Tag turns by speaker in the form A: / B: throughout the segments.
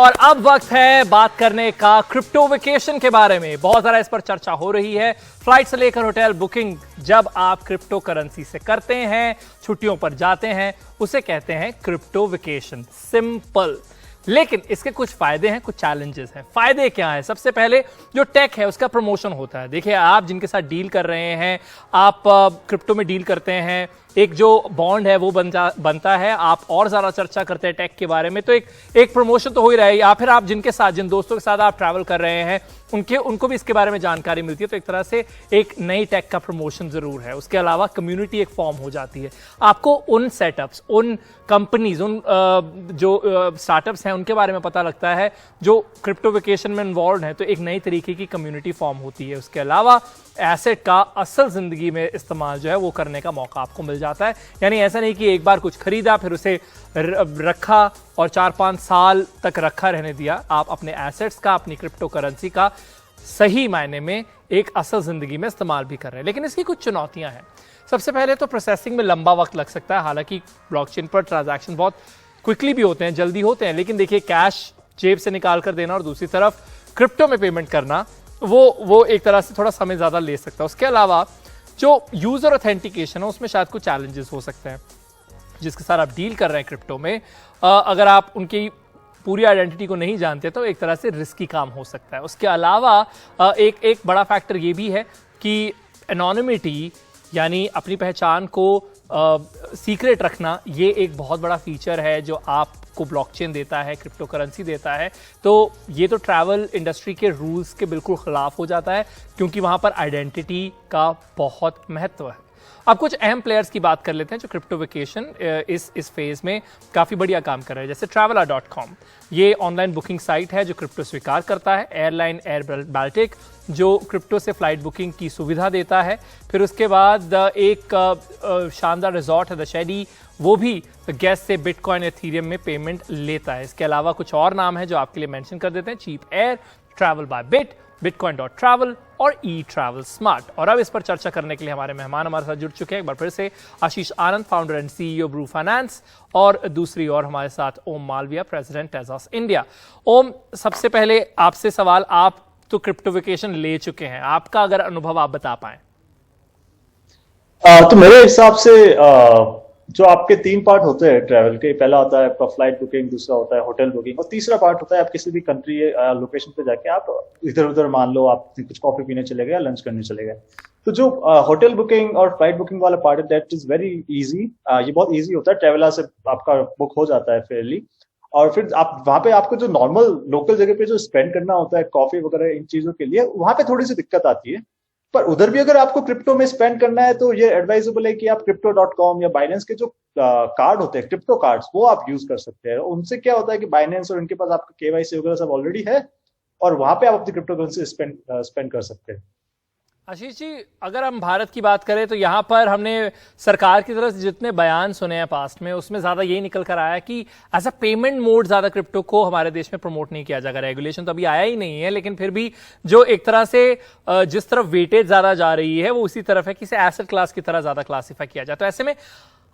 A: और अब वक्त है बात करने का क्रिप्टो वेकेशन के बारे में। बहुत सारा इस पर चर्चा हो रही है। फ्लाइट से लेकर होटल बुकिंग जब आप क्रिप्टो करेंसी से करते हैं, छुट्टियों पर जाते हैं, उसे कहते हैं क्रिप्टो वेकेशन। सिंपल। लेकिन इसके कुछ फायदे हैं, कुछ चैलेंजेस हैं। फायदे क्या हैं? सबसे पहले जो टेक है उसका प्रमोशन होता है। देखिए, आप जिनके साथ डील कर रहे हैं, आप क्रिप्टो में डील करते हैं, एक जो बॉन्ड है वो बनता है, आप और ज्यादा चर्चा करते हैं टेक के बारे में, तो एक प्रमोशन तो हो ही रहा है। या फिर आप जिनके साथ, जिन दोस्तों के साथ आप ट्रैवल कर रहे हैं, उनको भी इसके बारे में जानकारी मिलती है, तो एक तरह से एक नई टेक का प्रमोशन जरूर है। उसके अलावा कम्युनिटी एक फॉर्म हो जाती है। आपको उन सेटअप्स, उन कंपनीज, उन जो स्टार्टअप्स हैं उनके बारे में पता लगता है जो क्रिप्टो वेकेशन में इन्वॉल्व है, तो एक नई तरीके की कम्युनिटी फॉर्म होती है। उसके अलावा एसेट का असल जिंदगी में इस्तेमाल जो है वो करने का मौका आपको मिल जाता है। यानी ऐसा नहीं कि एक बार कुछ खरीदा फिर उसे रखा और 4-5 साल तक रखा रहने दिया। आप अपने एसेट्स का, अपनी क्रिप्टो करेंसी का सही मायने में एक असल जिंदगी में इस्तेमाल भी कर रहे हैं। लेकिन इसकी कुछ चुनौतियां हैं। सबसे पहले तो प्रोसेसिंग में लंबा वक्त लग सकता है। हालांकि ब्लॉकचेन पर ट्रांजैक्शन बहुत क्विकली भी होते हैं, जल्दी होते हैं, लेकिन देखिए, कैश जेब से निकाल कर देना और दूसरी तरफ क्रिप्टो में पेमेंट करना, वो एक तरह से थोड़ा समय ज्यादा ले सकता है। उसके अलावा जो यूजर ऑथेंटिकेशन है उसमें शायद कुछ चैलेंजेस हो सकते हैं। जिसके साथ आप डील कर रहे हैं क्रिप्टो में, अगर आप उनकी पूरी आइडेंटिटी को नहीं जानते तो एक तरह से रिस्की काम हो सकता है। उसके अलावा एक बड़ा फैक्टर ये भी है कि एनोनिमिटी, यानी अपनी पहचान को सीक्रेट रखना, ये एक बहुत बड़ा फीचर है जो आपको ब्लॉकचेन देता है, क्रिप्टो करेंसी देता है। तो ये तो ट्रैवल इंडस्ट्री के रूल्स के बिल्कुल खिलाफ हो जाता है, क्योंकि वहां पर आइडेंटिटी का बहुत महत्व है। अब कुछ अहम प्लेयर्स की बात कर लेते हैं जो क्रिप्टो वेकेशन इस फेज में काफी बढ़िया काम कर रहे हैं। जैसे traveler.com, ये ऑनलाइन बुकिंग साइट है जो क्रिप्टो स्वीकार करता है। एयरलाइन एयर बाल्टिक, जो क्रिप्टो से फ्लाइट बुकिंग की सुविधा देता है। फिर उसके बाद एक शानदार रिजॉर्ट है द शेडी, वो भी गेस्ट से बिटकॉइन एथीरियम में पेमेंट लेता है। इसके अलावा कुछ और नाम है जो आपके लिए मेंशन कर देते हैं: cheap air, travel by bit, bitcoin.travel और e-travel smart। और अब इस पर चर्चा करने के लिए हमारे मेहमान हमारे साथ जुड़ चुके हैं। एक बार फिर से Ashish Anand, founder and CEO Bru finance, और दूसरी ओर हमारे साथ Om Malviya, president Tezos India. Om, सबसे पहले आपसे सवाल, आप तो क्रिप्टो वेकेशन ले चुके हैं, आपका अगर अनुभव आप बता पाएं।
B: तो मेरे हिसाब से जो आपके 3 पार्ट होते हैं ट्रैवल के, पहला होता है आपका फ्लाइट बुकिंग, दूसरा होता है होटल बुकिंग, और तीसरा पार्ट होता है आप किसी भी कंट्री लोकेशन पे जाके आप इधर उधर, मान लो आप कुछ कॉफी पीने चले गए या लंच करने चले गए। तो जो होटल बुकिंग और फ्लाइट बुकिंग वाला पार्ट है, दैट इज वेरी इजी। ये बहुत इजी होता है, ट्रैवलर से आपका बुक हो जाता है फेयरली। और फिर आप वहां पे, आपको जो नॉर्मल लोकल जगह पे जो स्पेंड करना होता है कॉफी वगैरह इन चीजों के लिए, वहां पे थोड़ी सी दिक्कत आती है। पर उधर भी अगर आपको क्रिप्टो में स्पेंड करना है तो ये एडवाइजेबल है कि आप crypto.com या बाइनेंस के जो कार्ड होते हैं, क्रिप्टो कार्ड्स, वो आप यूज कर सकते हैं। उनसे क्या होता है कि बाइनेंस और इनके पास आपका केवाईसी वगैरह सब ऑलरेडी है, और वहां पे आप अपनी क्रिप्टो करेंसी स्पेंड कर सकते हैं।
A: आशीष जी, अगर हम भारत की बात करें तो यहाँ पर हमने सरकार की तरफ से जितने बयान सुने हैं पास्ट में, उसमें ज्यादा यही निकल कर आया कि एज अ पेमेंट मोड ज्यादा क्रिप्टो को हमारे देश में प्रमोट नहीं किया जाएगा। रेगुलेशन तो अभी आया ही नहीं है, लेकिन फिर भी जो एक तरह से जिस तरफ वेटेज ज्यादा जा रही है वो उसी तरफ है कि इसे एसेट क्लास की तरह ज्यादा क्लासीफाई किया जाए। तो ऐसे में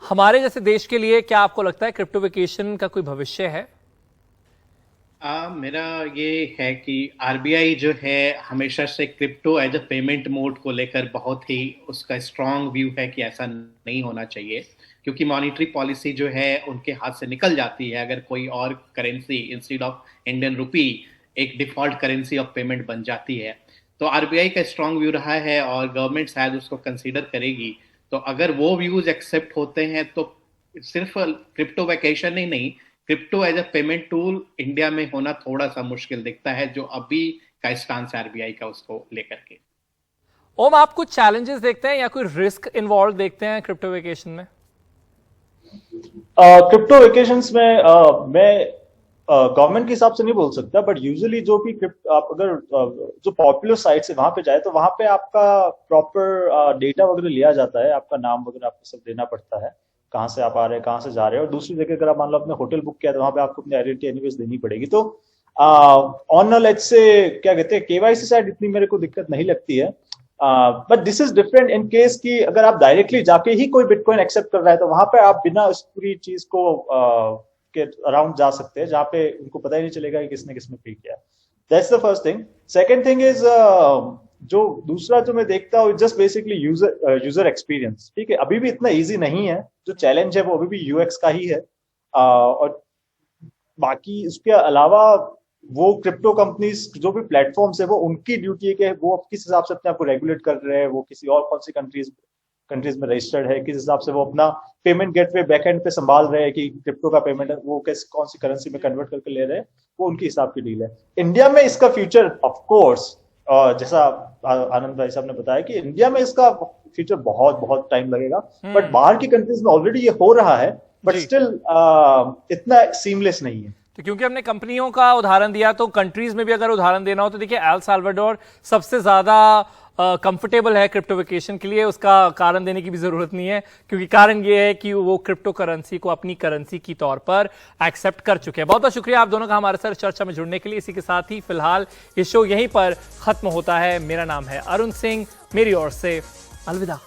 A: हमारे जैसे देश के लिए क्या आपको लगता है क्रिप्टो वेकेशन का कोई भविष्य है?
C: मेरा ये है कि आरबीआई जो है हमेशा से crypto as a payment mode को लेकर बहुत ही उसका स्ट्रांग व्यू है कि ऐसा नहीं होना चाहिए, क्योंकि मॉनेटरी पॉलिसी जो है उनके हाथ से निकल जाती है अगर कोई और currency instead of Indian rupee एक डिफॉल्ट करेंसी ऑफ पेमेंट बन जाती है। तो आरबीआई का स्ट्रांग व्यू रहा है और गवर्नमेंट शायद उसको कंसीडर करेगी। तो अगर वो व्यूज एक्सेप्ट होते हैं तो सिर्फ क्रिप्टो वेकेशन ही नहीं, crypto as a payment tool India में होना थोड़ा सा मुश्किल दिखता है, जो अभी का स्टांस आरबीआई का उसको लेकर के।
A: ओम, आप कुछ चैलेंजेस देखते हैं या कोई रिस्क इन्वॉल्व देखते हैं क्रिप्टो वेकेशन में?
B: क्रिप्टो वेकेशंस में मैं गवर्नमेंट के हिसाब से नहीं बोल सकता, बट यूजुअली जो भी आप अगर जो पॉपुलर साइट्स है वहां पे जाए तो वहां पे आपका प्रॉपर डेटा वगैरह लिया जाता है, आपका नाम वगैरह आपको सब देना पड़ता है, कहाँ से आप आ रहे हैं, कहाँ से जा रहे हैं। और दूसरी जगह अगर आप मान लो अपने होटल बुक किया तो वहां पे आपको अपनी आइडेंटिटी एनीवेज देनी पड़ेगी। तो ऑन लेट्स से क्या कहते हैं, केवाईसी साइड इतनी मेरे को दिक्कत नहीं लगती है। But this is different in case कि अगर आप डायरेक्टली जाके ही कोई बिटकॉइन एक्सेप्ट कर रहा है तो वहां पे आप बिना उस पूरी चीज को के अराउंड जा सकते हैं, जहाँ पे उनको पता ही नहीं चलेगा कि किसने किसमें पे किया। That's the first thing. Second thing is जो दूसरा जो मैं देखता हूँ, जस्ट बेसिकली यूजर एक्सपीरियंस। ठीक है, अभी भी इतना ईजी नहीं है, जो चैलेंज है वो अभी भी यूएक्स का ही है। और बाकी उसके अलावा वो क्रिप्टो कंपनीज जो भी प्लेटफॉर्म्स है, वो उनकी ड्यूटी है कि वो किस हिसाब से अपने आप को रेगुलेट कर रहे हैं, वो किसी और कौन सी कंट्रीज में रजिस्टर्ड है, किस हिसाब से वो अपना पेमेंट गेटवे बैकएंड पे संभाल रहे हैं कि क्रिप्टो का पेमेंट है वो कैसे कौन सी करेंसी में कन्वर्ट करके ले रहे हैं, वो उनके हिसाब की डील है। इंडिया में इसका फ्यूचर ऑफ कोर्स, जैसा आनंद भाई साहब ने बताया कि इंडिया में इसका फ्यूचर बहुत बहुत टाइम लगेगा, बट बाहर की कंट्रीज में ऑलरेडी ये हो रहा है, बट स्टिल इतना सीमलेस नहीं है।
A: तो क्योंकि हमने कंपनियों का उदाहरण दिया, तो कंट्रीज में भी अगर उदाहरण देना हो तो देखिए एल साल्वाडोर सबसे ज्यादा कंफर्टेबल है क्रिप्टो वेकेशन के लिए। उसका कारण देने की भी जरूरत नहीं है, क्योंकि कारण ये है कि वो क्रिप्टो करेंसी को अपनी करेंसी की तौर पर एक्सेप्ट कर चुके हैं। बहुत बहुत शुक्रिया आप दोनों का हमारे साथ चर्चा में जुड़ने के लिए। इसी के साथ ही फिलहाल ये शो यहीं पर खत्म होता है। मेरा नाम है अरुण सिंह, मेरी ओर से अलविदा।